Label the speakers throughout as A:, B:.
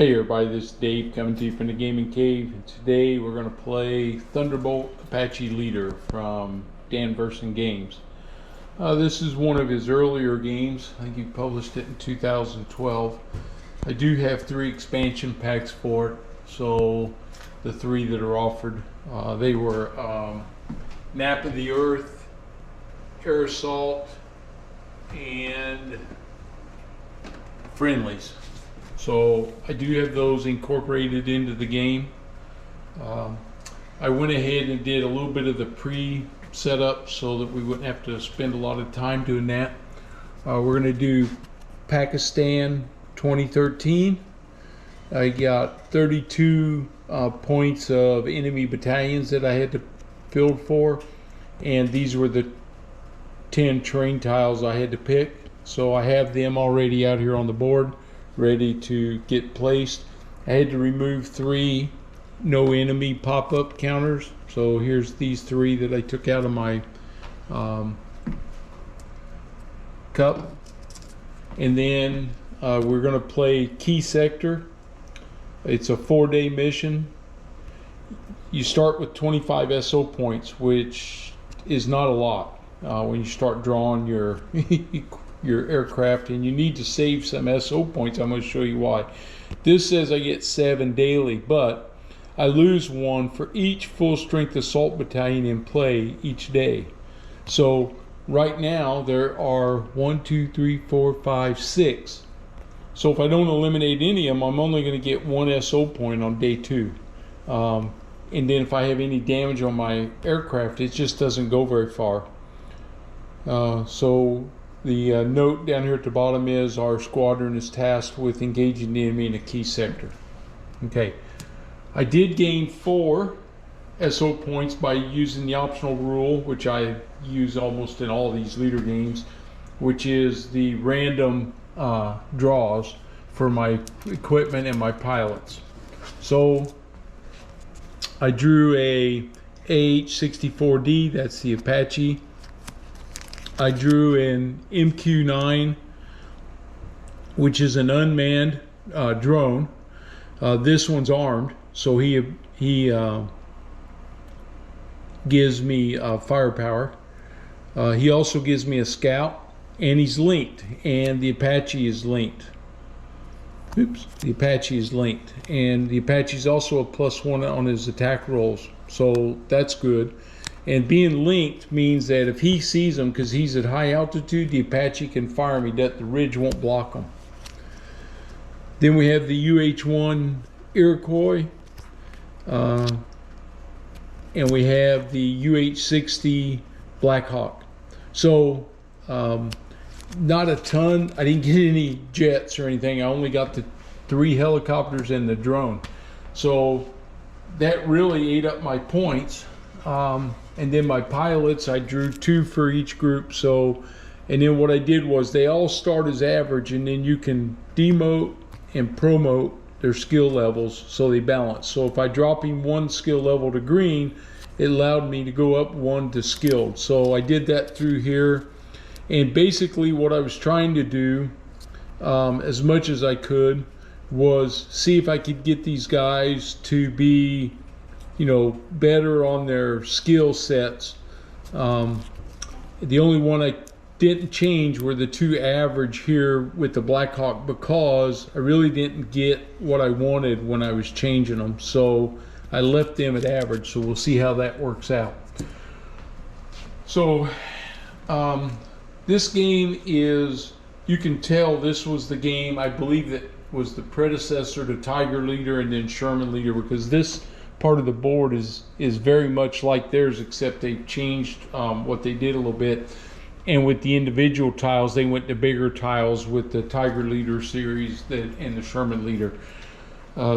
A: Hey everybody, this is Dave coming to you from the Gaming Cave, and today we're going to play Thunderbolt Apache Leader from Dan Verson Games. This is one of his earlier games. I think he published it in 2012. I do have 3 expansion packs for it, so the 3 that are offered, they were Map of the Earth, Air Assault, and Friendlies. So I do have those incorporated into the game. I went ahead and did a little bit of the pre-setup so that we wouldn't have to spend a lot of time doing that. We're going to do Pakistan 2013. I got 32 points of enemy battalions that I had to build for, and these were the 10 terrain tiles I had to pick. So I have them already out here on the board, ready to get placed. I had to remove 3 no enemy pop-up counters. So here's these 3 that I took out of my cup. And then we're going to play Key Sector. It's a 4-day mission. You start with 25 SO points, which is not a lot when you start drawing your aircraft, and you need to save some SO points. I'm going to show you why. This says I get 7 daily, but I lose 1 for each full strength assault battalion in play each day. So right now there are 1, 2, 3, 4, 5, 6. So if I don't eliminate any of them, I'm only going to get 1 SO point on day 2. And then if I have any damage on my aircraft, it just doesn't go very far. So the note down here at the bottom is our squadron is tasked with engaging the enemy in a key sector. Okay, I did gain 4 SO points by using the optional rule, which I use almost in all these leader games, which is the random draws for my equipment and my pilots. So I drew a AH-64D, that's the Apache. I drew an MQ-9, which is an unmanned drone. This one's armed, so he gives me firepower. He also gives me a scout, and he's linked, and the Apache is linked. Oops, the Apache is linked, and the Apache is also a +1 on his attack rolls, so that's good. And being linked means that if he sees him, because he's at high altitude, the Apache can fire him. The ridge won't block him. Then we have the UH-1 Iroquois, and we have the UH-60 Black Hawk. So not a ton. I didn't get any jets or anything. I only got the 3 helicopters and the drone. So that really ate up my points. And then my pilots, I drew 2 for each group. So, and then what I did was they all start as average, and then you can demote and promote their skill levels so they balance. So if I drop him 1 skill level to green, it allowed me to go up 1 to skilled. So I did that through here. And basically what I was trying to do, as much as I could, was see if I could get these guys to be, you know, better on their skill sets. The only one I didn't change were the 2 average here with the Black Hawk, because I really didn't get what I wanted when I was changing them. So I left them at average, so we'll see how that works out. So this game is, you can tell this was the game, I believe, that was the predecessor to Tiger Leader and then Sherman Leader, because this part of the board is very much like theirs, except they changed what they did a little bit. And with the individual tiles, they went to bigger tiles with the Tiger Leader series and the Sherman Leader.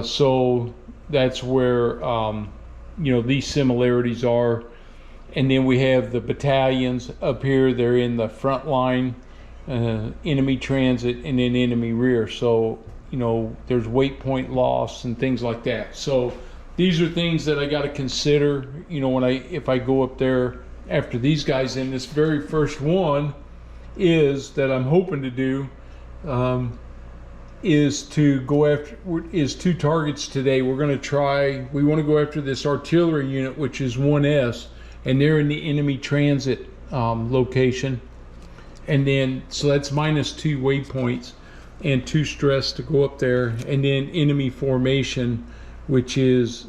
A: So that's where you know, these similarities are. And then we have the battalions up here. They're in the front line, enemy transit, and then enemy rear. So, you know, there's weight point loss and things like that. So these are things that I got to consider, you know, if I go up there after these guys. And this very first one is that I'm hoping to do is to go after, is 2 targets today. We're going to try, we want to go after this artillery unit, which is 1S, and they're in the enemy transit location. And then, so that's -2 waypoints and 2 stress to go up there. And then enemy formation, which is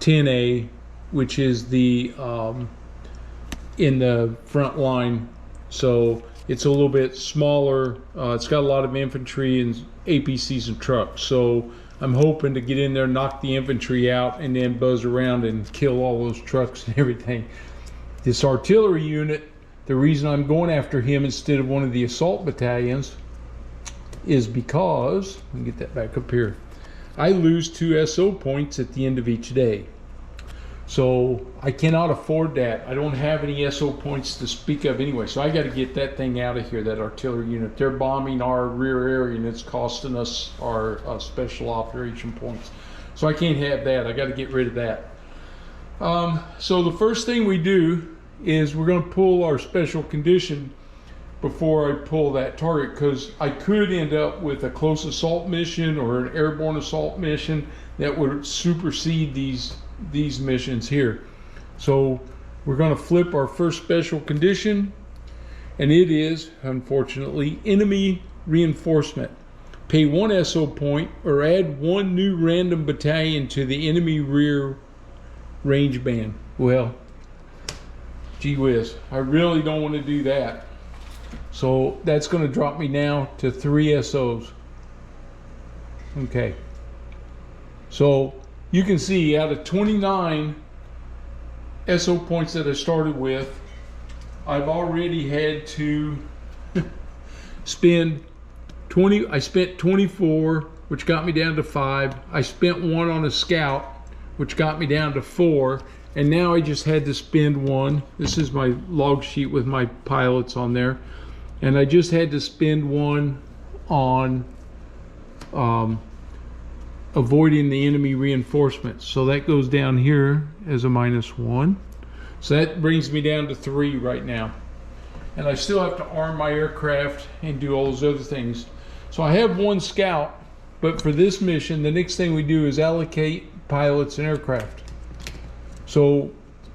A: 10A, which is the in the front line. So it's a little bit smaller. It's got a lot of infantry and APCs and trucks. So I'm hoping to get in there, knock the infantry out, and then buzz around and kill all those trucks and everything. This artillery unit, the reason I'm going after him instead of one of the assault battalions is because, let me get that back up here, I lose 2 SO points at the end of each day. So I cannot afford that. I don't have any SO points to speak of anyway. So I got to get that thing out of here, that artillery unit. They're bombing our rear area and it's costing us our special operation points. So I can't have that. I got to get rid of that. So the first thing we do is we're going to pull our special condition before I pull that target, because I could end up with a close assault mission or an airborne assault mission that would supersede these missions here. So we're going to flip our first special condition, and it is, unfortunately, enemy reinforcement. Pay 1 SO point or add 1 new random battalion to the enemy rear range band. Well, gee whiz, I really don't want to do that. So that's going to drop me now to 3 SOs. Okay. So you can see out of 29 SO points that I started with, I've already had to spend 20. I spent 24, which got me down to 5. I spent 1 on a scout, which got me down to 4. And now I just had to spend 1. This is my log sheet with my pilots on there. And I just had to spend 1 on avoiding the enemy reinforcements. So that goes down here as a -1. So that brings me down to 3 right now. And I still have to arm my aircraft and do all those other things. So I have 1 scout, but for this mission, the next thing we do is allocate pilots and aircraft. So,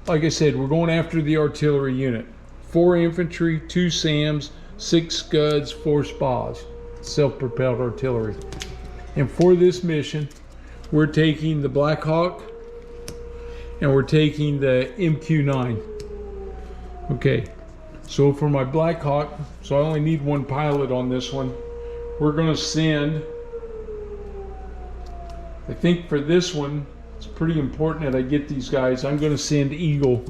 A: like I said, we're going after the artillery unit. 4 infantry, 2 SAMs, 6 Scuds, 4 SPAs, self-propelled artillery. And for this mission, we're taking the Black Hawk and we're taking the MQ-9. Okay, so for my Black Hawk, so I only need 1 pilot on this one. We're going to send, I think for this one, it's pretty important that I get these guys. I'm going to send Eagle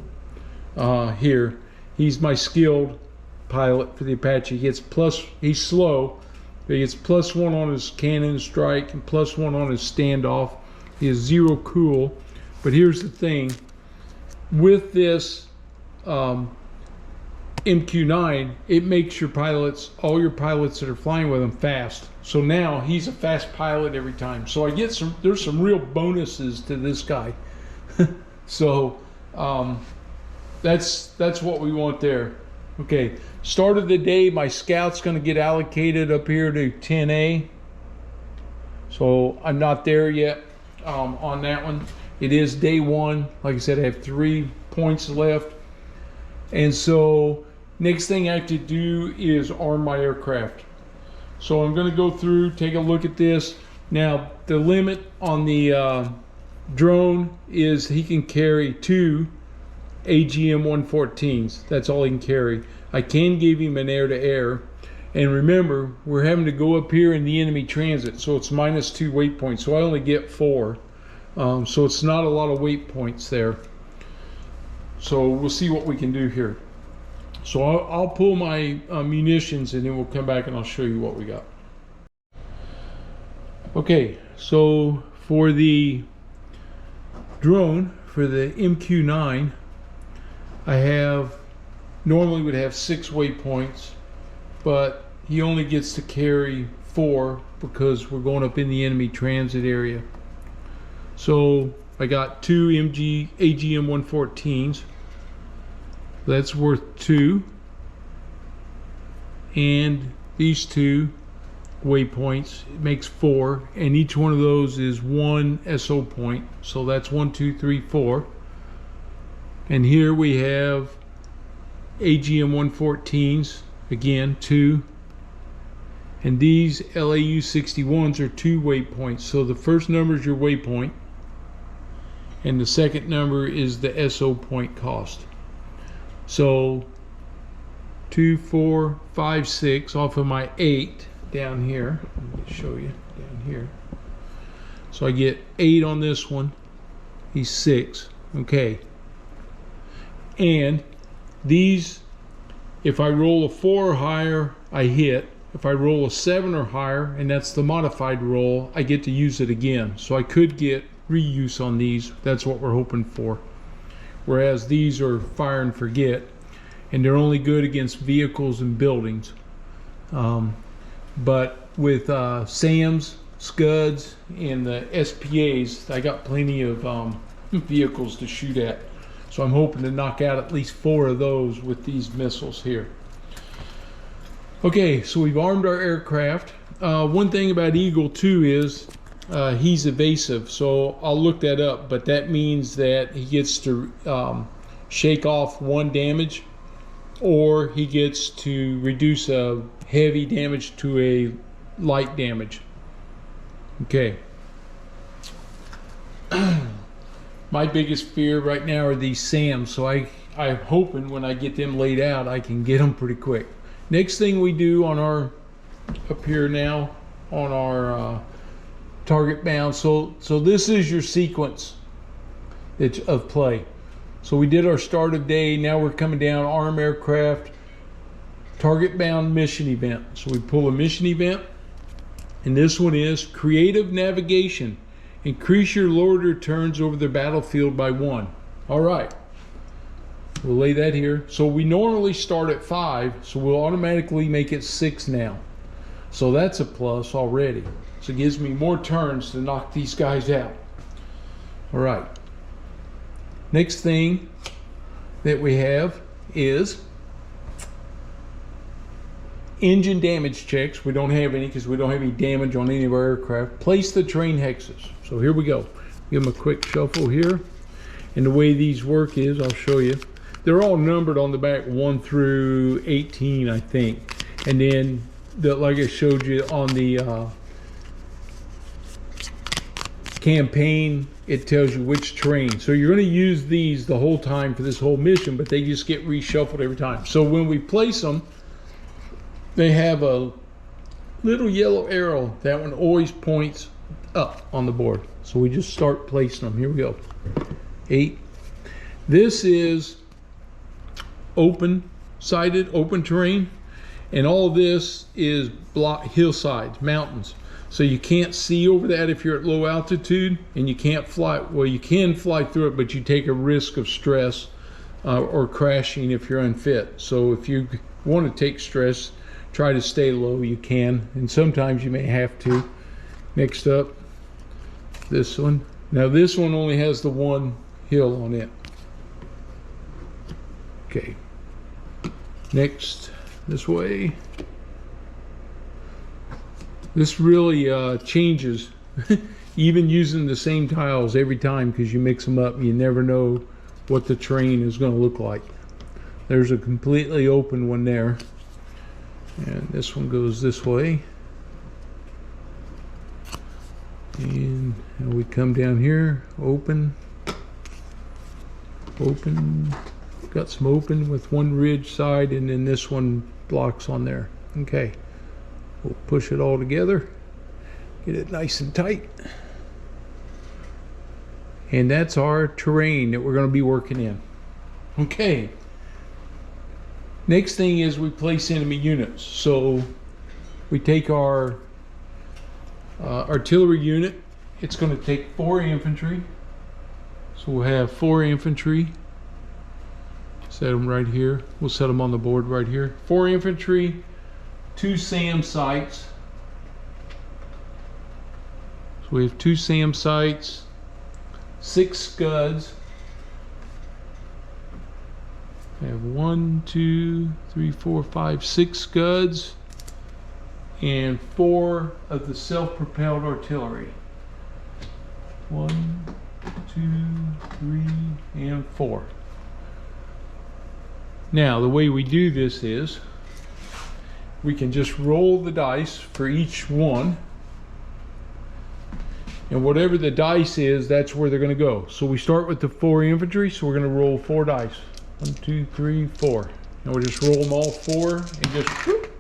A: here. He's my skilled pilot for the Apache. He gets he's slow, but he gets +1 on his cannon strike and +1 on his standoff. He has 0 cool. But here's the thing, with this MQ-9, it makes your pilots, all your pilots that are flying with him, fast. So now he's a fast pilot every time. So I get there's some real bonuses to this guy. So that's what we want there. Okay, start of the day, my scout's going to get allocated up here to 10A. So I'm not there yet on that one. It is day 1. Like I said, I have 3 points left. And so next thing I have to do is arm my aircraft. So I'm going to go through, take a look at this. Now, the limit on the drone is he can carry 2 AGM-114s. That's all he can carry. I can give him an air-to-air. And remember, we're having to go up here in the enemy transit, so it's -2 weight points. So I only get 4. So it's not a lot of weight points there. So we'll see what we can do here. So I'll pull my munitions and then we'll come back and I'll show you what we got. Okay, so for the drone, for the MQ-9, I have, normally would have 6 weight points, but he only gets to carry 4 because we're going up in the enemy transit area. So I got 2 AGM-114s. That's worth 2. And these two waypoints. It makes 4, and each one of those is 1 SO point. So that's 1, 2, 3, 4. And here we have AGM 114s, again 2. And these LAU 61s are 2 waypoints. So the first number is your waypoint, and the second number is the SO point cost. So 2, 4, 5, 6 off of my 8 down here. Let me show you down here. So I get 8 on this one. He's 6. Okay. And these, if I roll a 4 or higher, I hit. If I roll a 7 or higher, and that's the modified roll, I get to use it again. So I could get reuse on these. That's what we're hoping for. Whereas these are fire and forget, and they're only good against vehicles and buildings. But with SAMs, Scuds, and the SPAs, I got plenty of vehicles to shoot at. So I'm hoping to knock out at least 4 of those with these missiles here. Okay, so we've armed our aircraft. One thing about Eagle too is he's evasive, so I'll look that up, but that means that he gets to shake off 1 damage, or he gets to reduce a heavy damage to a light damage. Okay. My biggest fear right now are these SAMs, so I'm hoping when I get them laid out, I can get them pretty quick. Next thing we do on our, up here now, on our target bound, so this is your sequence of play. So we did our start of day, now we're coming down, arm aircraft, target bound mission event. So we pull a mission event, and this one is creative navigation. Increase your loader turns over the battlefield by 1. All right, we'll lay that here. So we normally start at 5, so we'll automatically make it 6 now. So that's a plus already. So it gives me more turns to knock these guys out. All right. Next thing that we have is engine damage checks. We don't have any because we don't have any damage on any of our aircraft. Place the train hexes. So here we go. Give them a quick shuffle here. And the way these work is, I'll show you. They're all numbered on the back 1 through 18, I think. And then, like I showed you on the campaign, it tells you which train. So you're going to use these the whole time for this whole mission, but they just get reshuffled every time. So when we place them, they have a little yellow arrow. That one always points up on the board. So we just start placing them. Here we go. 8. This is open-sided, open terrain, and all this is hillsides, mountains. So you can't see over that if you're at low altitude, and you can't fly. Well, you can fly through it, but you take a risk of stress or crashing if you're unfit. So if you want to take stress, try to stay low. You can, and sometimes you may have to. Next up, this one. Now this one only has the 1 hill on it. Okay. Next, this way. This really changes, even using the same tiles every time, because you mix them up and you never know what the terrain is going to look like. There's a completely open one there. And this one goes this way. And we come down here, open. Got some open with 1 ridge side, and then this one blocks on there. Okay. We'll push it all together, get it nice and tight. And that's our terrain that we're going to be working in. Okay. Next thing is we place enemy units. So we take our artillery unit. It's going to take 4 infantry. So we'll have 4 infantry. Set them right here. We'll set them on the board right here. 4 infantry, 2 SAM sites. So we have 2 SAM sites, 6 Scuds. We have 1, 2, 3, 4, 5, 6 Scuds. and 4 of the self-propelled artillery. 1, 2, 3, and 4. Now the way we do this is we can just roll the dice for each one, and whatever the dice is, that's where they're going to go. So we start with the 4 infantry, so we're going to roll 4 dice. 1, 2, 3, 4. And we'll just roll them all 4 and just whoop,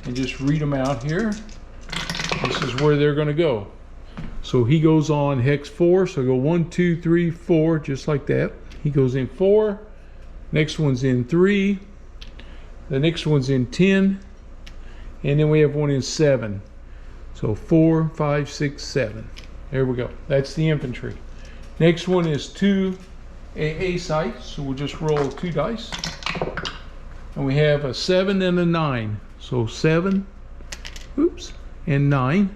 A: and just read them out here. This is where they're going to go. So he goes on hex 4, so go 1, 2, 3, 4, just like that. He goes in 4. Next one's in 3. The next one's in 10. And then we have one in 7. So 4, 5, 6, 7. There we go. That's the infantry. Next one is 2 AA sights. So we'll just roll 2 dice. And we have a 7 and a 9. So 7, oops, and 9.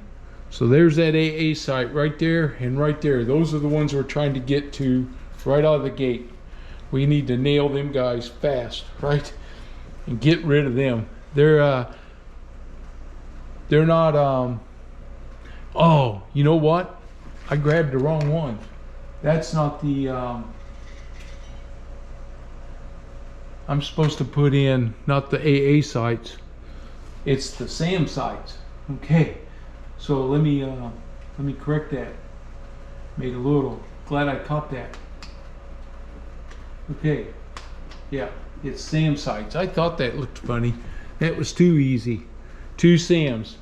A: So there's that AA sight right there and right there. Those are the ones we're trying to get to right out of the gate. We need to nail them guys fast, right? And get rid of them. They're not, oh, you know what? I grabbed the wrong one. That's not the, I'm supposed to put in not the AA sights. It's the SAM sights. Okay. So let me correct that. Made a little, glad I caught that. Okay, yeah, it's SAM sights. I thought that looked funny. That was too easy. 2 SAMs,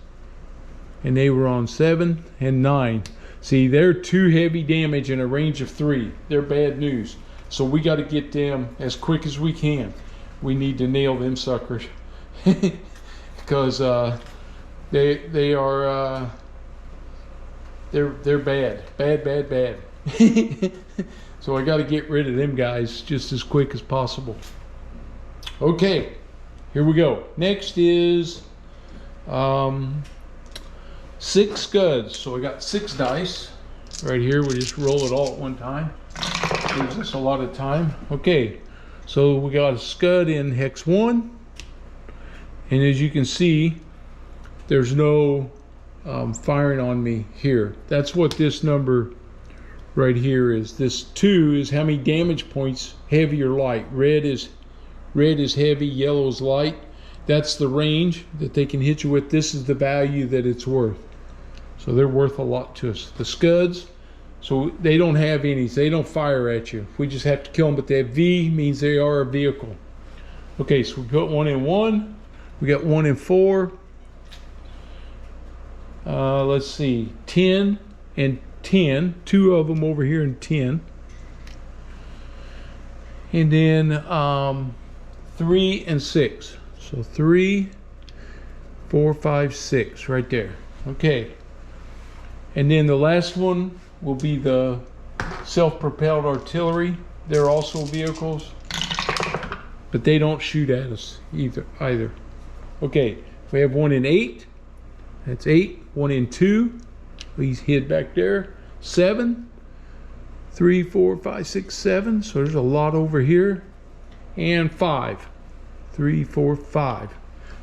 A: and they were on 7 and 9. See, they're too heavy damage in a range of 3. They're bad news. So we got to get them as quick as we can. We need to nail them suckers because they are they're bad. So I got to get rid of them guys just as quick as possible. Okay, here we go. Next is 6 scuds. So I got 6 dice right here. We just roll it all at one time. Gives us a lot of time. Okay, so we got a scud in hex 1, and as you can see, there's no firing on me here. That's what this number right here is. This 2 is how many damage points, heavy or light. Red is heavy, yellow is light. That's the range that they can hit you with. This is the value that it's worth. So they're worth a lot to us. The scuds, so they don't have any, they don't fire at you. We just have to kill them, but that V means they are a vehicle. Okay, so we put 1 in 1. We got 1 in 4. Let's see, 10 and 10, 2 of them over here in 10, and then 3 and 6. So 3, 4, 5, 6 right there. Okay, and then the last one will be the self-propelled artillery. They're also vehicles, but they don't shoot at us either. Okay, we have 1 in 8. That's 8. 1 in 2. He's hid back there. 7, 3, 4, 5, 6, 7. So there's a lot over here. And 5, 3, 4, 5.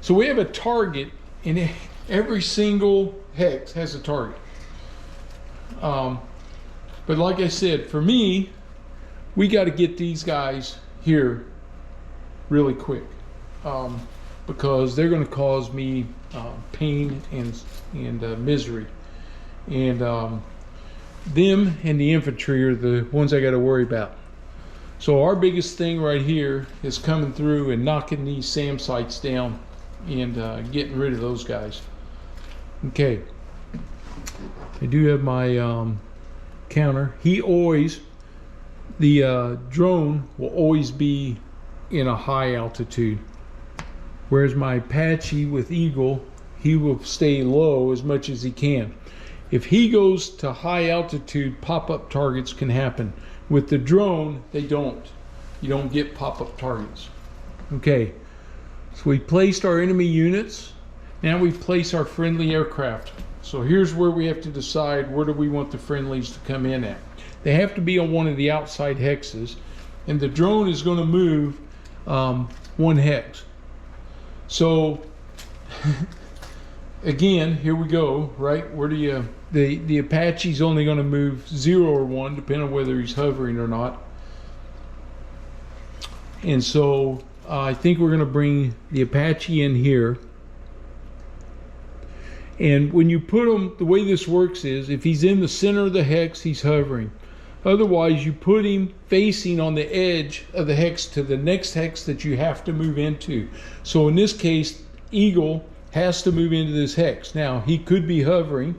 A: So we have a target, and every single hex has a target. But like I said, for me, we got to get these guys here really quick, because they're going to cause me pain and misery. And them and the infantry are the ones I got to worry about. So our biggest thing right here is coming through and knocking these SAM sights down and getting rid of those guys. Okay, I do have my counter. He always, the drone will always be in a high altitude, whereas my Apache with Eagle, he will stay low as much as he can. If he goes to high altitude, pop-up targets can happen. With the drone, they don't. You don't get pop-up targets. Okay, so we placed our enemy units. Now we place our friendly aircraft. So here's where we have to decide, where do we want the friendlies to come in at. They have to be on one of the outside hexes, and the drone is going to move 1 hex. So again, here we go, right? Where do you, the Apache's only going to move 0 or 1, depending on whether he's hovering or not. And so I think we're going to bring the Apache in here. And when you put him, the way this works is, if he's in the center of the hex, he's hovering. Otherwise, you put him facing on the edge of the hex to the next hex that you have to move into. So in this case, Eagle has to move into this hex. Now, he could be hovering,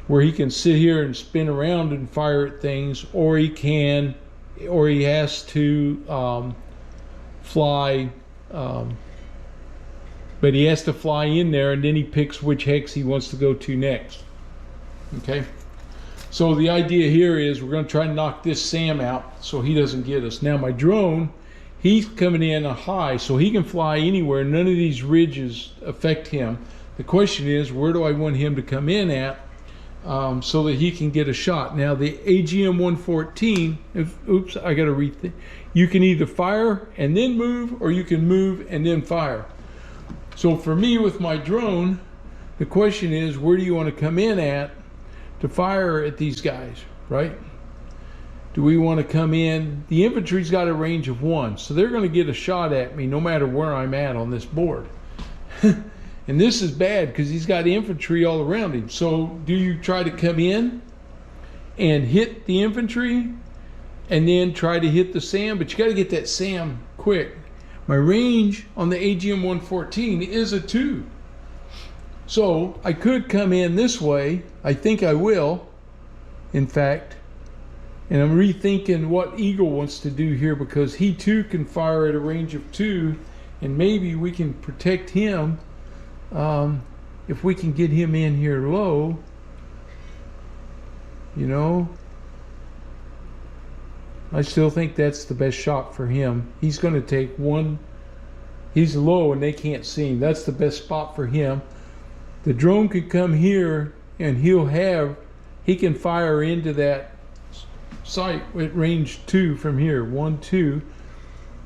A: where he can sit here and spin around and fire at things, or he has to fly, but he has to fly in there, and then he picks which hex he wants to go to next. Okay? So the idea here is we're going to try to knock this SAM out so he doesn't get us. Now my drone, he's coming in a high, so he can fly anywhere. None of these ridges affect him. The question is, where do I want him to come in at so that he can get a shot? Now the AGM-114, oops, I got to rethink. You can either fire and then move, or you can move and then fire. So for me with my drone, the question is, where do you want to come in at to fire at these guys, right? Do we want to come in? The infantry's got a range of 1, so they're going to get a shot at me no matter where I'm at on this board. And this is bad because he's got infantry all around him. So do you try to come in and hit the infantry and then try to hit the SAM? But you got to get that SAM quick. My range on the AGM-114 is a 2. So I could come in this way. I think I will, in fact. And I'm rethinking what Eagle wants to do here, because he too can fire at a range of 2, and maybe we can protect him if we can get him in here low, you know. I still think that's the best shot for him. He's going to take 1. He's low and they can't see him. That's the best spot for him. The drone could come here and he can fire into that site at range 2 from here. 1, 2.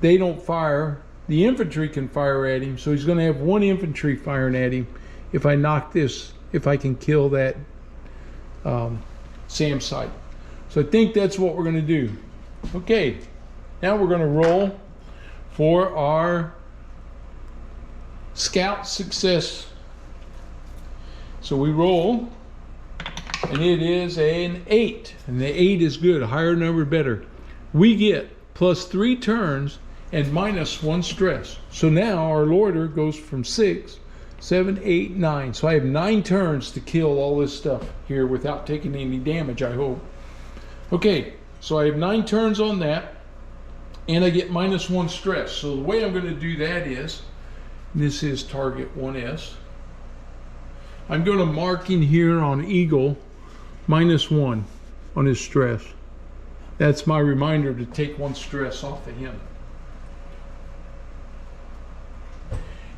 A: They don't fire. The infantry can fire at him, so he's going to have 1 infantry firing at him if I knock this, if I can kill that SAM site. So I think that's what we're going to do. Okay, now we're going to roll for our scout success. So we roll, and it is an 8, and the 8 is good. A higher number better. We get plus 3 turns and minus 1 stress. So now our loiter goes from 6, 7, 8, 9. So I have 9 turns to kill all this stuff here without taking any damage, I hope. Okay, so I have 9 turns on that, and I get minus 1 stress. So the way I'm going to do that is, this is target 1S. I'm going to mark in here on Eagle minus 1 on his stress. That's my reminder to take 1 stress off of him.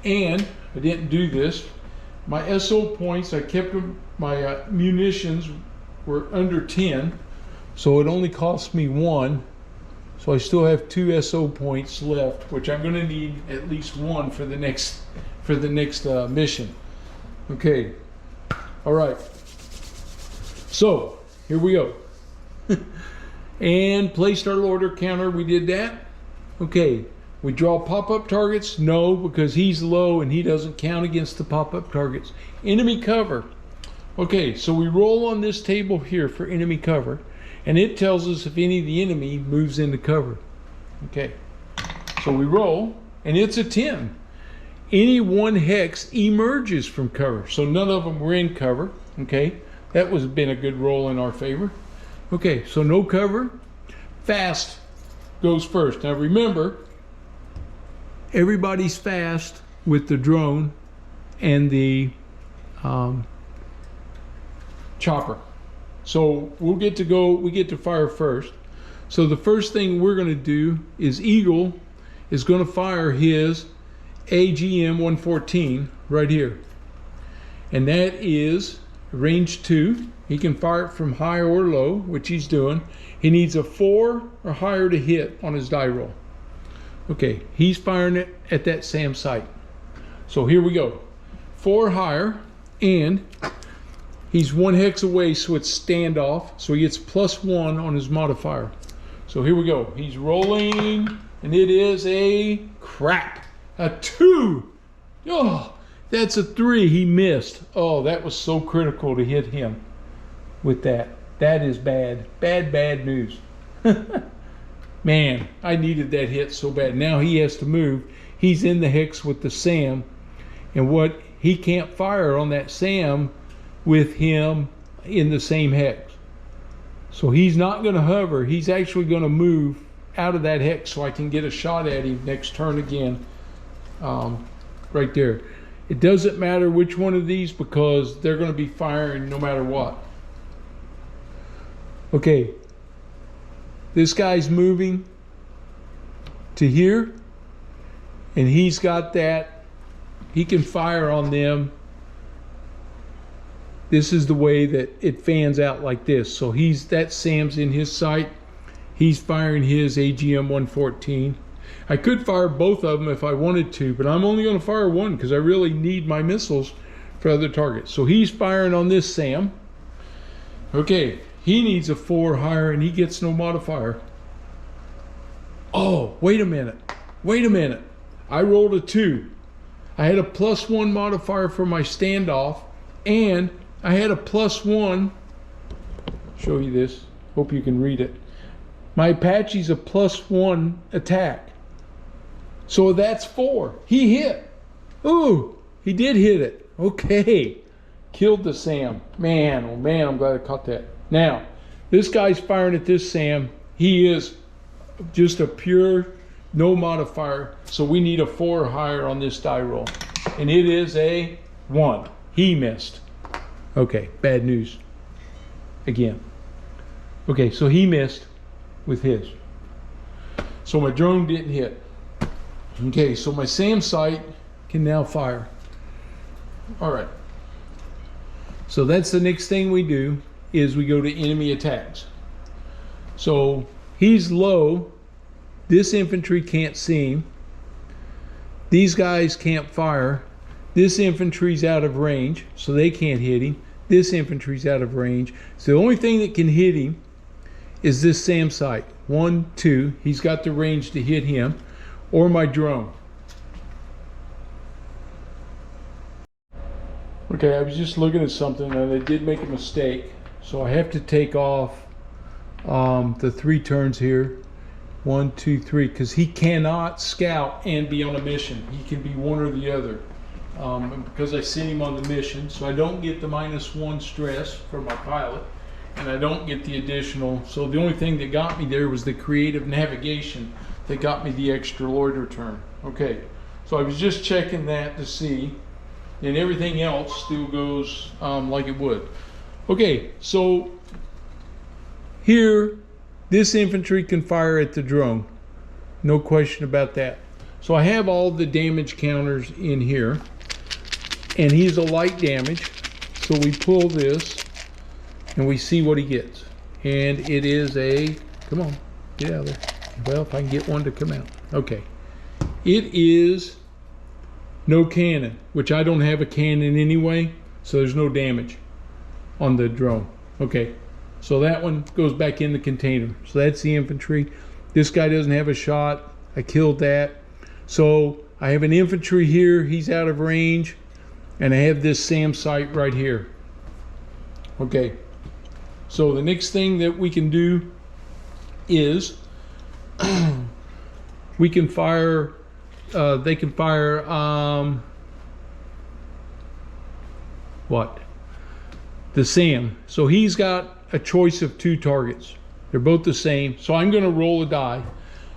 A: And I didn't do this. My SO points, I kept them, my munitions were under 10, so it only cost me 1. So I still have 2 SO points left, which I'm going to need at least 1 for the next mission. Okay. All right. So here we go. And placed our loiter counter. We did that. Okay. We draw pop-up targets? No, because he's low and he doesn't count against the pop-up targets. Enemy cover. Okay, so we roll on this table here for enemy cover, and it tells us if any of the enemy moves into cover. Okay, so we roll, and it's a 10. Any 1 hex emerges from cover, so none of them were in cover. Okay, that was been a good roll in our favor. Okay, so no cover. Fast goes first. Now remember, everybody's fast with the drone and the chopper. So we get to fire first. So the first thing we're going to do is Eagle is going to fire his AGM-114 right here. And that is range 2. He can fire it from high or low, which he's doing. He needs a 4 or higher to hit on his die roll. Okay, he's firing it at that SAM site. So here we go. 4 higher, and he's 1 hex away, so it's standoff, so he gets +1 on his modifier. So here we go. He's rolling, and it is a crap. A 2. Oh, that's a 3. He missed. Oh, that was so critical to hit him with that. That is bad. Bad news. Man, I needed that hit so bad. Now he has to move. He's in the hex with the SAM, and what he can't fire on that SAM with him in the same hex. So he's not going to hover. He's actually going to move out of that hex so I can get a shot at him next turn again. Right there. It doesn't matter which one of these because they're going to be firing no matter what. Okay. This guy's moving to here, and he's got that. He can fire on them. This is the way that it fans out like this. So that SAM's in his sight. He's firing his AGM-114. I could fire both of them if I wanted to, but I'm only going to fire one because I really need my missiles for other targets. So he's firing on this SAM. Okay, he needs a 4 higher and he gets no modifier. Oh, wait a minute. Wait a minute. I rolled a 2. I had a +1 modifier for my standoff, and I had a +1. Show you this. Hope you can read it. My Apache's a +1 attack. So that's 4. He hit. Ooh, he did hit it. Okay. Killed the SAM. Man, oh man, I'm glad I caught that. Now, this guy's firing at this SAM. He is just a pure no modifier. So we need a 4 higher on this die roll. And it is a 1. He missed. Okay, bad news. Again. Okay, so he missed with his. So my drone didn't hit. Okay, so my SAM sight can now fire. All right. So that's the next thing we do is we go to enemy attacks. So he's low. This infantry can't see him. These guys can't fire. This infantry's out of range, so they can't hit him. This infantry's out of range. So the only thing that can hit him is this SAM sight. 1, 2. He's got the range to hit him. Or my drone. Okay, I was just looking at something and I did make a mistake. So I have to take off the 3 turns here. 1, 2, 3, because he cannot scout and be on a mission. He can be one or the other. Because I sent him on the mission, so I don't get the -1 stress for my pilot, and I don't get the additional. So the only thing that got me there was the creative navigation that got me the extra loiter turn. Okay, so I was just checking that to see, and everything else still goes like it would. Okay, so here, this infantry can fire at the drone. No question about that. So I have all the damage counters in here, and he's a light damage. So we pull this, and we see what he gets. And it is a, come on, get out of there. Well, if I can get one to come out. Okay. It is no cannon, which I don't have a cannon anyway, so there's no damage on the drone. Okay. So that one goes back in the container. So that's the infantry. This guy doesn't have a shot. I killed that. So I have an infantry here. He's out of range. And I have this SAM sight right here. Okay. So the next thing that we can do is we can fire, they can fire, what? The SAM. So he's got a choice of 2 targets. They're both the same. So I'm going to roll a die.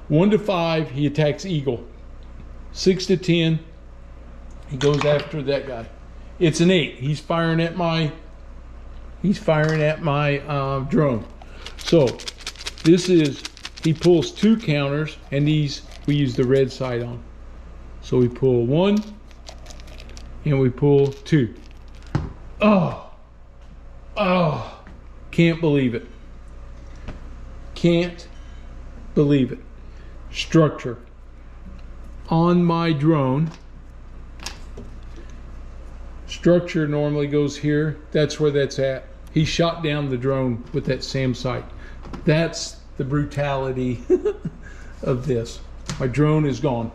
A: 1 to 5, he attacks Eagle. 6 to 10, he goes after that guy. It's an 8. He's firing at my drone. So this is, he pulls 2 counters, and these we use the red sight on. So we pull 1 and we pull 2. Oh, can't believe it. Can't believe it. Structure on my drone structure normally goes here. That's where that's at. He shot down the drone with that SAM sight. That's the brutality of this. My drone is gone.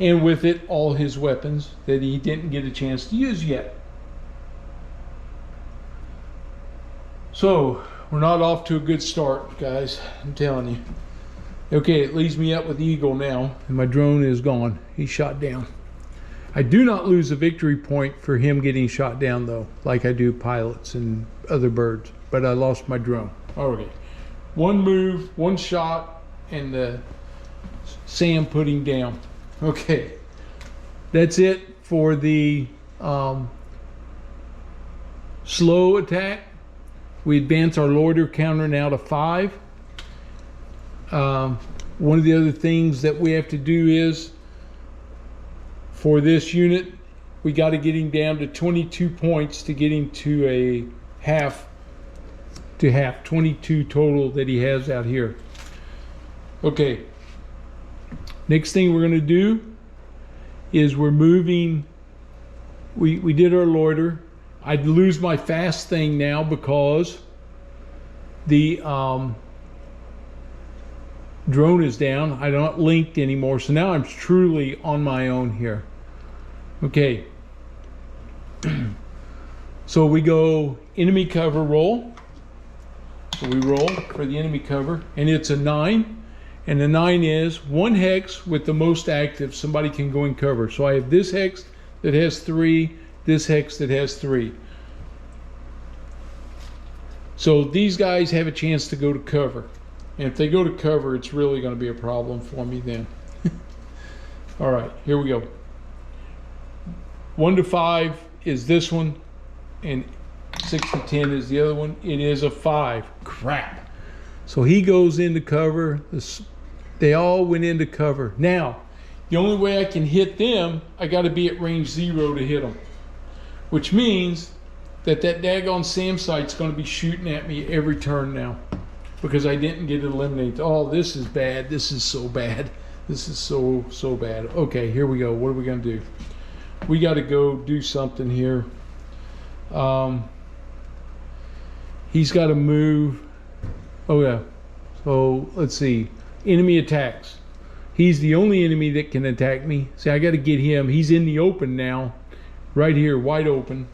A: And with it, all his weapons that he didn't get a chance to use yet. So, we're not off to a good start, guys. I'm telling you. Okay, it leaves me up with Eagle now, and my drone is gone. He's shot down. I do not lose a victory point for him getting shot down, though, like I do pilots and other birds. But I lost my drone. Okay. One move, one shot, and the SAM putting down. Okay. That's it for the slow attack. We advance our loiter counter now to 5. One of the other things that we have to do is, for this unit, we got to get him down to 22 points to get him to a half, 22 total that he has out here. Okay. Next thing we're going to do is we're moving. We did our loiter. I'd lose my fast thing now because the drone is down. I'm not linked anymore. So now I'm truly on my own here. Okay. So we go enemy cover roll. So we roll for the enemy cover, and it's a 9. And the 9 is 1 hex with the most active. Somebody can go in cover. So I have this hex that has 3, this hex that has 3. So these guys have a chance to go to cover. And if they go to cover, it's really going to be a problem for me then. All right, here we go. 1 to 5 is this one, and 6 to 10 is the other one. It is a 5. Crap. So he goes into cover. They all went into cover. Now, the only way I can hit them, I got to be at range 0 to hit them. Which means that daggone SAM sight's going to be shooting at me every turn now. Because I didn't get it eliminated. Oh, this is bad. This is so bad. This is so bad. Okay, here we go. What are we going to do? We got to go do something here. He's got to move. Oh, yeah. So, let's see. Enemy attacks. He's the only enemy that can attack me. See, I got to get him. He's in the open now. Right here, wide open.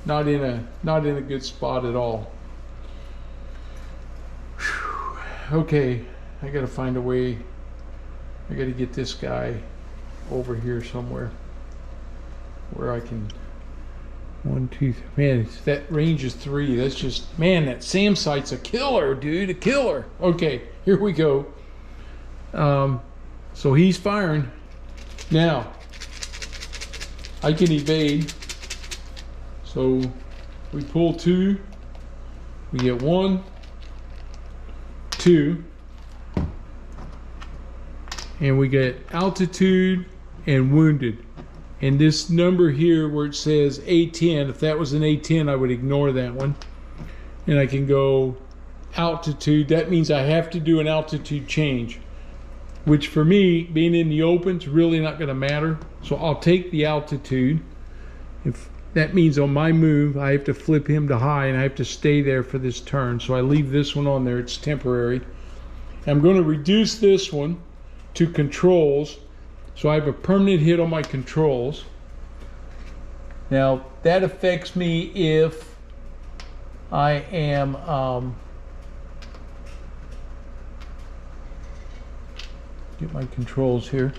A: Not in a good spot at all. Whew. Okay, I got to find a way. I got to get this guy over here somewhere where I can. 1, 2, 3. Man, that range is 3. That's just, man, that SAM sight's a killer, dude, a killer. Okay, here we go. So he's firing. Now, I can evade. So we pull 2. We get 1, 2. And we get altitude and wounded. And this number here where it says A10, if that was an A10, I would ignore that one. And I can go altitude. That means I have to do an altitude change, which for me, being in the open, is really not going to matter. So I'll take the altitude. If that means on my move, I have to flip him to high, and I have to stay there for this turn. So I leave this one on there. It's temporary. I'm going to reduce this one to controls. So I have a permanent hit on my controls. Now that affects me if I am get my controls here.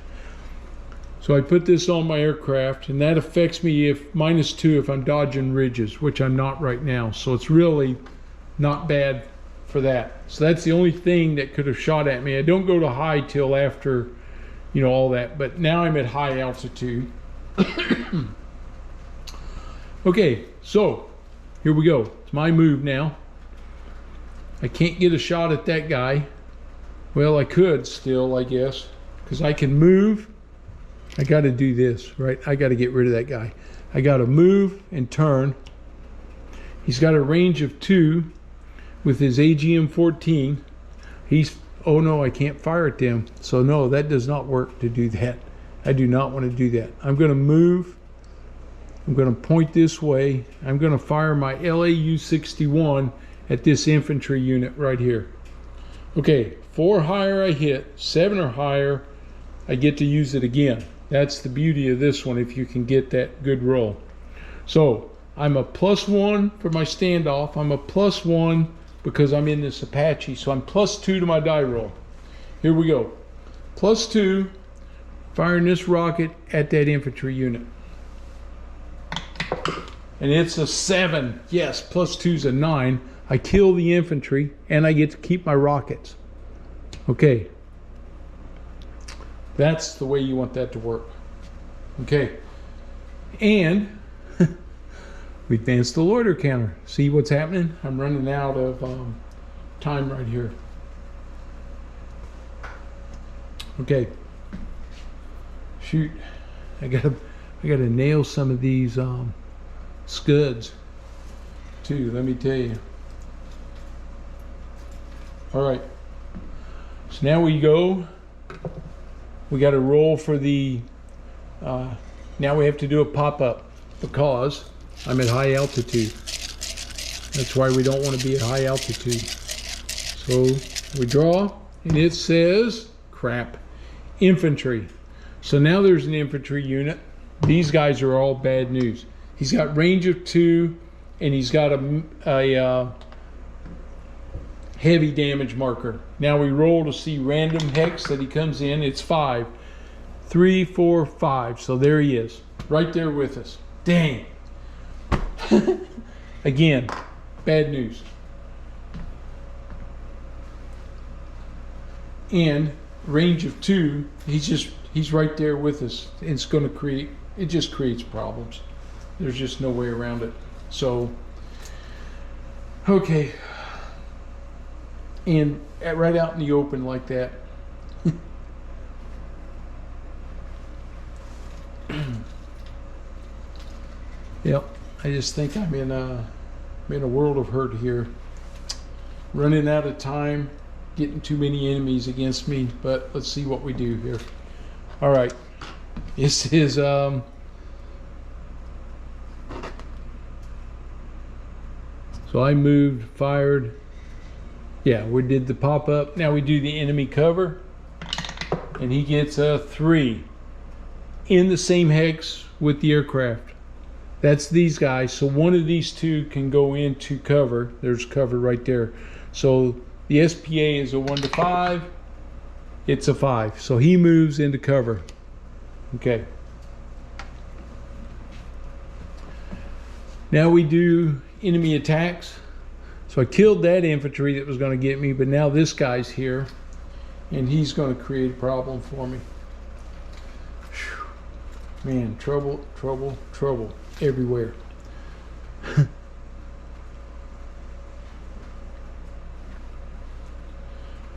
A: So I put this on my aircraft, and that affects me if -2 if I'm dodging ridges, which I'm not right now. So it's really not bad for that. So that's the only thing that could have shot at me. I don't go to high till after, you know, all that, but now I'm at high altitude. Okay, so here we go. It's my move now. I can't get a shot at that guy. Well, I could still, I guess, because I can move. I got to do this, right? I got to get rid of that guy. I got to move and turn. He's got a range of 2 with his AGM-14. Oh no, I can't fire at them. So no, that does not work to do that. I do not want to do that. I'm going to move I'm going to point this way. I'm going to fire my LAU-61 at this infantry unit right here. Okay, 4 higher I hit, 7 or higher, I get to use it again. That's the beauty of this one, if you can get that good roll. So I'm a +1 for my standoff. I'm a +1 because I'm in this Apache. So I'm +2 to my die roll. Here we go. +2, firing this rocket at that infantry unit. And it's a 7. Yes, +2 is a 9. I kill the infantry and I get to keep my rockets. Okay. That's the way you want that to work. Okay. And we advanced the loiter counter. See what's happening? I'm running out of time right here. Okay. Shoot. I gotta nail some of these scuds too, let me tell you. All right. So now we go. We got to roll for the, now we have to do a pop-up because I'm at high altitude. That's why we don't want to be at high altitude. So we draw and it says, crap, infantry. So now there's an infantry unit. These guys are all bad news. He's got range of 2 and he's got a heavy damage marker. Now we roll to see random hex that he comes in. It's 5. 3, 4, 5. So there he is, right there with us. Dang. Again, bad news. And range of 2, he's right there with us. It's going to create, it just creates problems. There's just no way around it. So, okay. And right out in the open like that. Yep, I just think I'm in a world of hurt here. Running out of time, getting too many enemies against me, but let's see what we do here. All right, this is so I moved, fired. Yeah, we did the pop-up. Now we do the enemy cover. And he gets a 3 in the same hex with the aircraft. That's these guys. So one of these two can go into cover. There's cover right there. So the SPA is a 1 to 5. It's a 5. So he moves into cover. Okay. Now we do enemy attacks. So I killed that infantry that was going to get me, but now this guy's here, and he's going to create a problem for me. Whew. Man, trouble, trouble, trouble everywhere.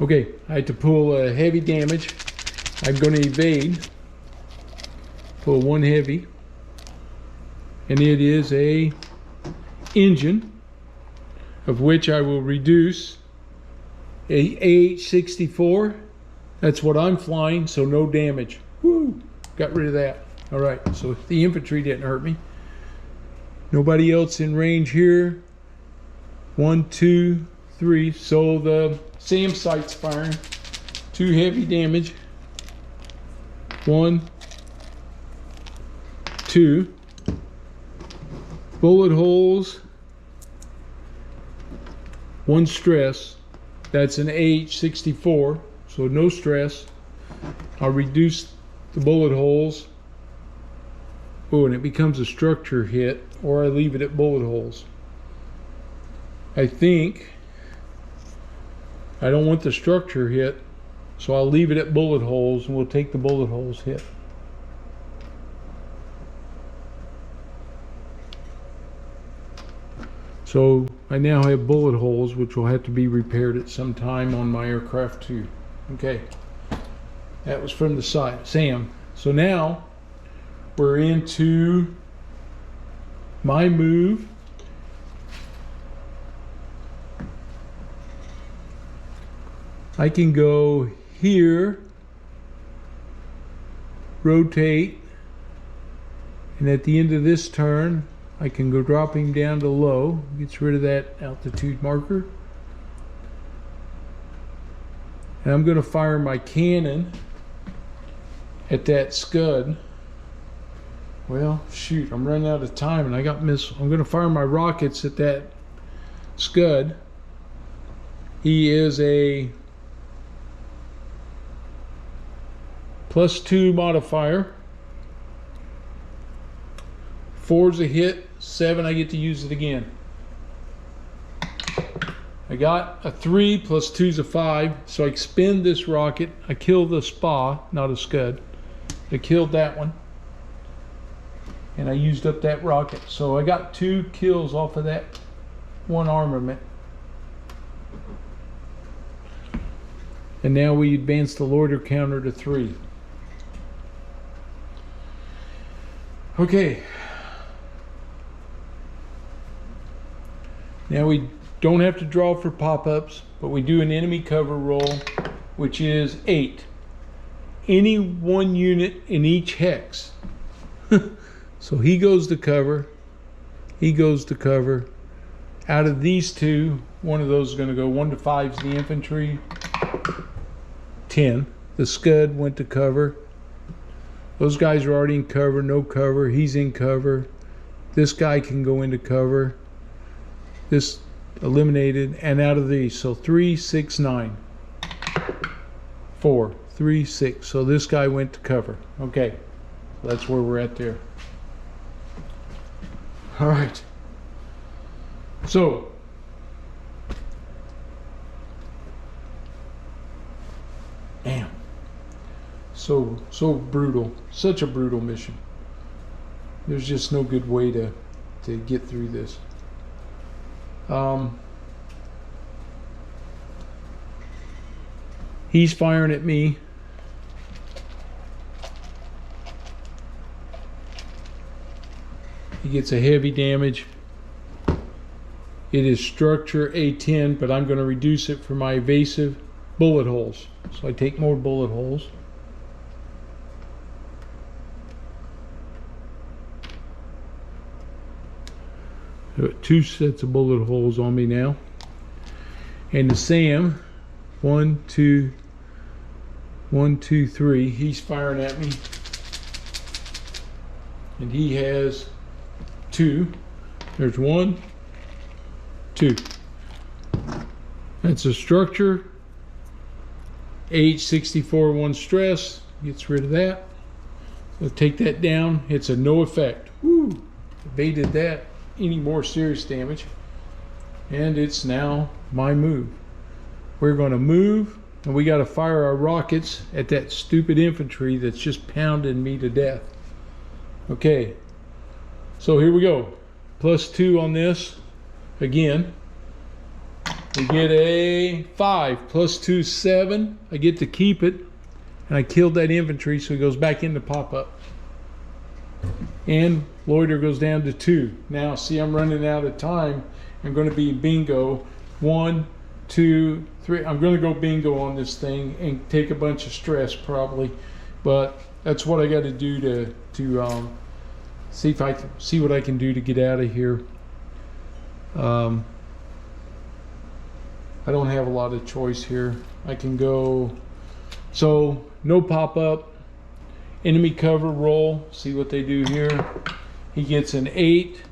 A: Okay, I had to pull a heavy damage. I'm going to evade. Pull 1 heavy, and it is a engine, of which I will reduce a AH-64. That's what I'm flying, so no damage. Woo! Got rid of that. All right, so the infantry didn't hurt me. Nobody else in range here. 1, 2, 3. So the SAM sight's firing. 2 heavy damage. 1, 2. Bullet holes. 1 stress. That's an AH-64, so no stress. I'll reduce the bullet holes. Oh, and it becomes a structure hit, or I leave it at bullet holes. I think I don't want the structure hit, so I'll leave it at bullet holes, and we'll take the bullet holes hit. So I now have bullet holes, which will have to be repaired at some time on my aircraft too. Okay, that was from the side, SAM. So now we're into my move. I can go here, rotate, And at the end of this turn, I can go drop him down to low. Gets rid of that altitude marker. And I'm going to fire my cannon at that scud. Well, shoot, I'm running out of time and I got missiles. I'm going to fire my rockets at that scud. He is a +2 modifier. 4's a hit, 7 I get to use it again. I got a 3 plus 2's a 5, so I expend this rocket. I kill the SPA, not a scud. I killed that one. And I used up that rocket. So I got 2 kills off of that one armament. And now we advance the loiter counter to 3. Okay. Now we don't have to draw for pop-ups, but we do an enemy cover roll, which is 8. Any one unit in each hex. So he goes to cover. He goes to cover. Out of these two, one of those is going to go. 1 to 5 is the infantry. 10. The scud went to cover. Those guys are already in cover. No cover. He's in cover. This guy can go into cover. This eliminated, and out of these, so 3, 6, 9, 4, 3, 6. So this guy went to cover. Okay, that's where we're at there. All right. So damn, so brutal. Such a brutal mission. There's just no good way to get through this. He's firing at me. He gets a heavy damage. It is structure A10, but I'm going to reduce it for my evasive bullet holes. So I take more bullet holes. I've got 2 sets of bullet holes on me now. And the Sam, 1, 2, 3, he's firing at me. And he has 2. There's 1, 2. That's a structure. H64, 1 stress. Gets rid of that. So take that down. It's a no effect. Woo! Evaded that. Any more serious damage. And it's now my move. We're going to move, and we got to fire our rockets at that stupid infantry that's just pounding me to death. Okay, so here we go. +2 on this. Again, we get a 5. +2, 7. I get to keep it, and I killed that infantry, so he goes back into pop-up. And loiter goes down to 2. Now, see, I'm running out of time. I'm going to be bingo. 1, 2, 3. I'm going to go bingo on this thing and take a bunch of stress probably, but that's what I got to do to see if I can see what I can do to get out of here. I don't have a lot of choice here. I can go. So no pop up. Enemy cover roll. See what they do here. He gets an 8.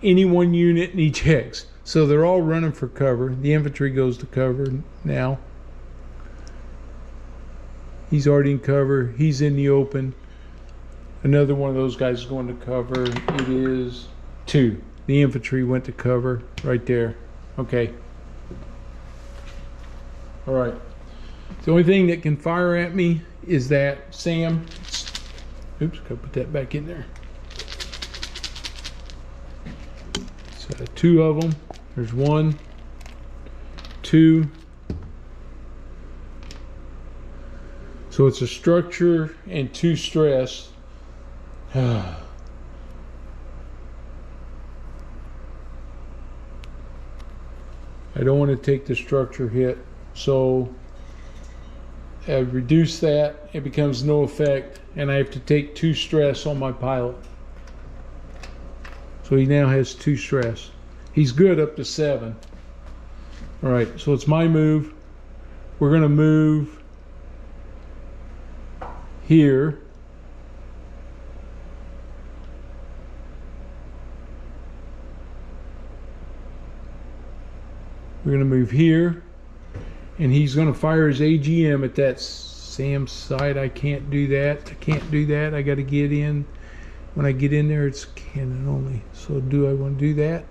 A: Any one unit in each hex. So they're all running for cover. The infantry goes to cover now. He's already in cover. He's in the open. Another one of those guys is going to cover. It is 2. The infantry went to cover right there. Okay. All right. The only thing that can fire at me is that Sam. Oops, gotta put that back in there. So 2 of them. There's 1, 2. So it's a structure and 2 stress. I don't want to take the structure hit, so I reduce that. It becomes no effect, and I have to take 2 stress on my pilot. So he now has 2 stress. He's good up to 7. All right, so it's my move. We're going to move here. We're going to move here, and he's going to fire his AGM at that SAM site. I can't do that. I can't do that. I got to get in. When I get in there, it's cannon only. So do I want to do that?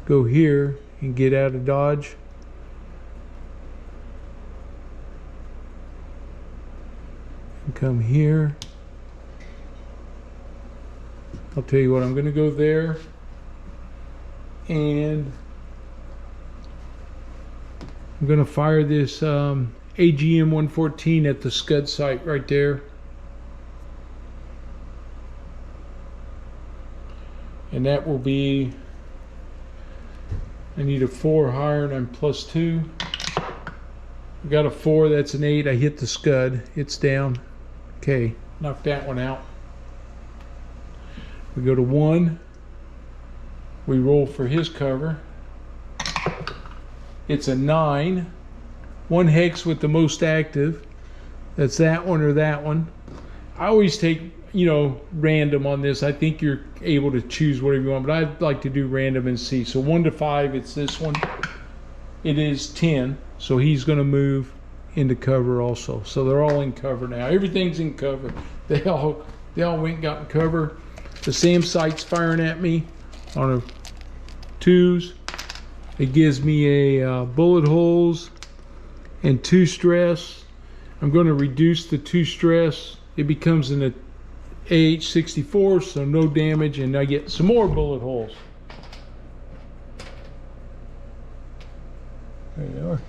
A: Go here and get out of dodge. And come here. I'll tell you what, I'm going to go there, and I'm going to fire this AGM 114 at the Scud site right there. And that will be, I need a 4 higher, and I'm +2. I got a 4, that's an 8. I hit the Scud, it's down. Okay, knock that one out. We go to 1. We roll for his cover. It's a 9. 1 hex with the most active. That's that one or that one. I always take, you know, random on this. I think you're able to choose whatever you want, but I'd like to do random and see. So 1 to 5, it's this one. It is 10, so he's going to move into cover also. So they're all in cover now. Everything's in cover. They all went and got in cover. The SAM site's firing at me on a 2s. It gives me a bullet holes and 2 stress. I'm going to reduce the 2 stress. It becomes an AH-64, so no damage, and I get some more bullet holes. There they are.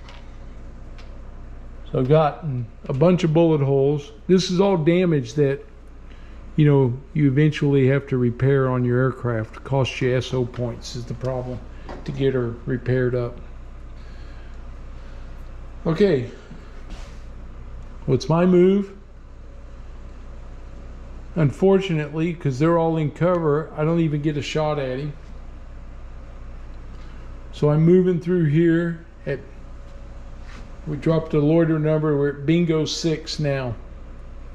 A: So I've gotten a bunch of bullet holes. This is all damage that, you know, you eventually have to repair on your aircraft. It costs you SO points is the problem to get her repaired up. Okay, what's my move? Unfortunately, because they're all in cover, I don't even get a shot at him. So I'm moving through here at, we dropped a loiter number, we're at bingo 6 now.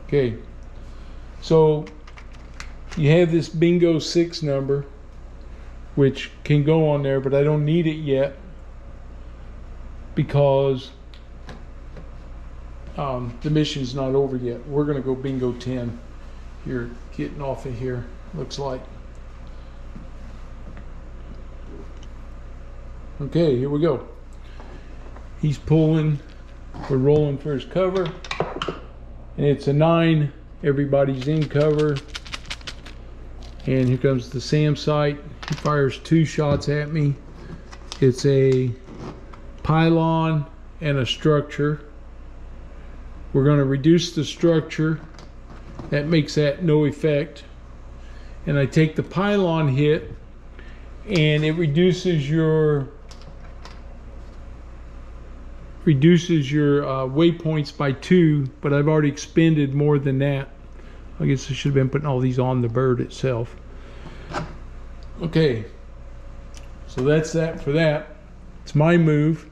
A: Okay, so you have this bingo 6 number, which can go on there, but I don't need it yet because the mission's not over yet. We're gonna go bingo 10. You're getting off of here, looks like. Okay, here we go. He's pulling, we're rolling for his cover, and it's a 9. Everybody's in cover. And here comes the SAM site. He fires 2 shots at me. It's a pylon and a structure. We're going to reduce the structure. That makes that no effect. And I take the pylon hit, and it reduces your waypoints by 2, but I've already expended more than that. I guess I should have been putting all these on the bird itself. Okay, so that's that for that. It's my move.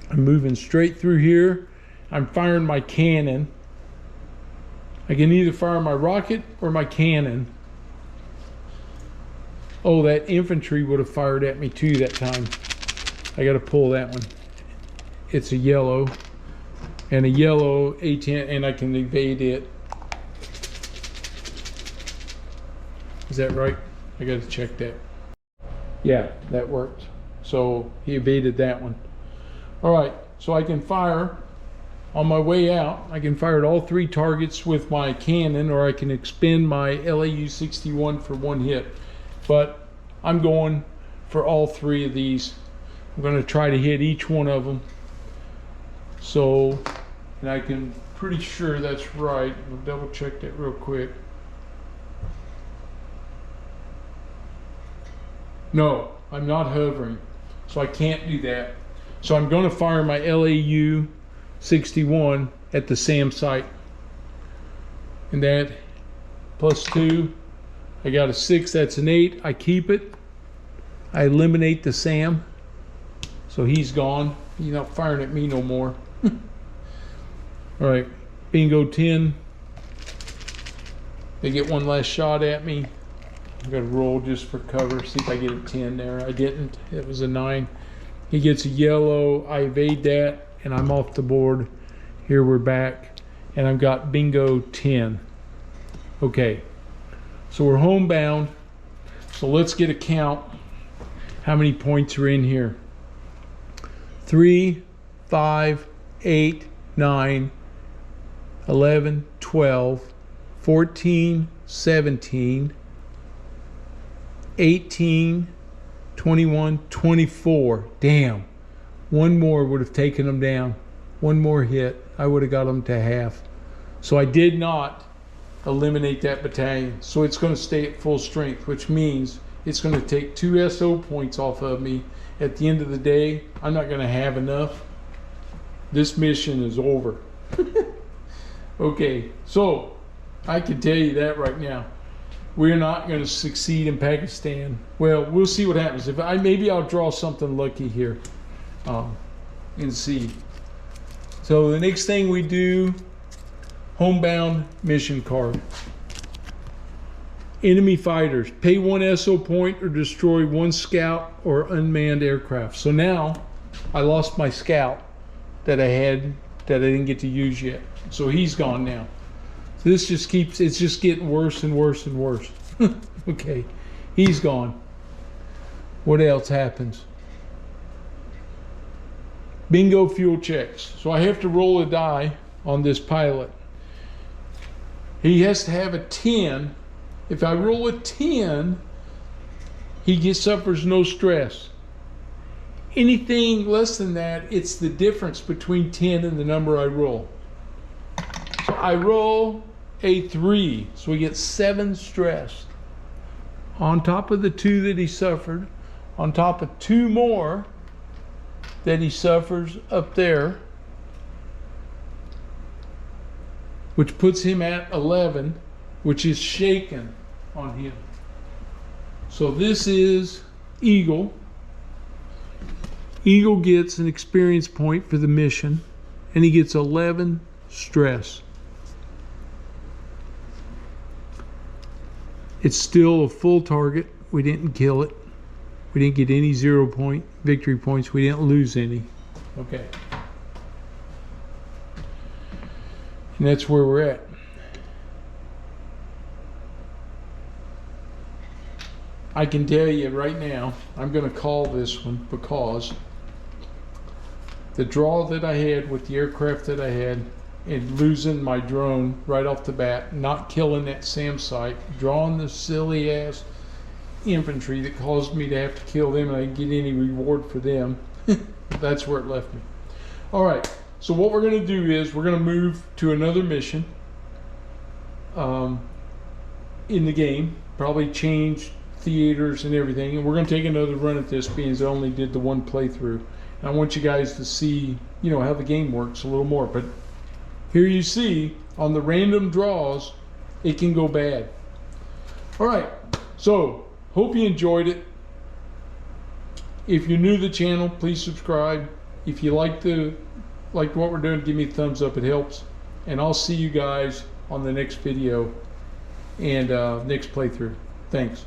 A: I'm moving straight through here. I'm firing my cannon. I can either fire my rocket or my cannon. Oh, that infantry would have fired at me too that time. I got to pull that one. It's a yellow, and a yellow A10, and I can evade it. Is that right? I got to check that. Yeah, that worked. So he evaded that one. All right, so I can fire on my way out. I can fire at all 3 targets with my cannon, or I can expend my LAU-61 for 1 hit. But I'm going for all 3 of these. I'm going to try to hit each one of them. So, and I can pretty sure that's right. I'll double check that real quick. No, I'm not hovering, so I can't do that. So I'm going to fire my LAU-61 at the SAM site, and that +2, I got a 6, that's an 8. I keep it. I eliminate the Sam. So he's gone. He's not firing at me no more. Alright, bingo 10. They get one last shot at me. I'm going to roll just for cover, see if I get a 10 there. I didn't. It was a 9. He gets a yellow. I evade that, and I'm off the board. Here we're back, and I've got bingo 10. Okay, so we're homebound. So let's get a count. How many points are in here? 3, 5, 8, 9, 11, 12, 14, 17, 18, 21, 24. Damn. One more would have taken them down. One more hit, I would have got them to half. So I did not eliminate that battalion. So it's going to stay at full strength, which means it's going to take 2 SO points off of me. At the end of the day, I'm not going to have enough. This mission is over. Okay, so I can tell you that right now. We're not going to succeed in Pakistan. Well, we'll see what happens. Maybe I'll draw something lucky here and see. So the next thing we do, homebound mission card. Enemy fighters, pay 1 SO point or destroy 1 scout or unmanned aircraft. So now I lost my scout that I had that I didn't get to use yet. So he's gone now. So this just keeps, it's just getting worse and worse and worse. Okay, he's gone. What else happens? Bingo fuel checks. So I have to roll a die on this pilot. He has to have a 10. If I roll a 10, he suffers no stress. Anything less than that, it's the difference between 10 and the number I roll. So I roll a 3, so we get 7 stress. On top of the 2 that he suffered, on top of 2 more that he suffers up there, which puts him at 11, which is shaken on him. So this is Eagle. Eagle gets an experience point for the mission, and he gets 11 stress. It's still a full target. We didn't kill it. We didn't get any 0 point victory points. We didn't lose any. Okay. And that's where we're at. I can tell you right now, I'm going to call this one because the draw that I had with the aircraft that I had and losing my drone right off the bat, not killing that SAM site, drawing the silly ass infantry that caused me to have to kill them and I didn't get any reward for them. That's where it left me. All right, so what we're going to do is we're going to move to another mission in the game, probably change theaters and everything, and we're going to take another run at this being as I only did the 1 playthrough. And I want you guys to see, you know, how the game works a little more. But here you see on the random draws, it can go bad. All right, so hope you enjoyed it. If you're new to the channel, please subscribe. If you like what we're doing, give me a thumbs up, it helps. And I'll see you guys on the next video and next playthrough. Thanks.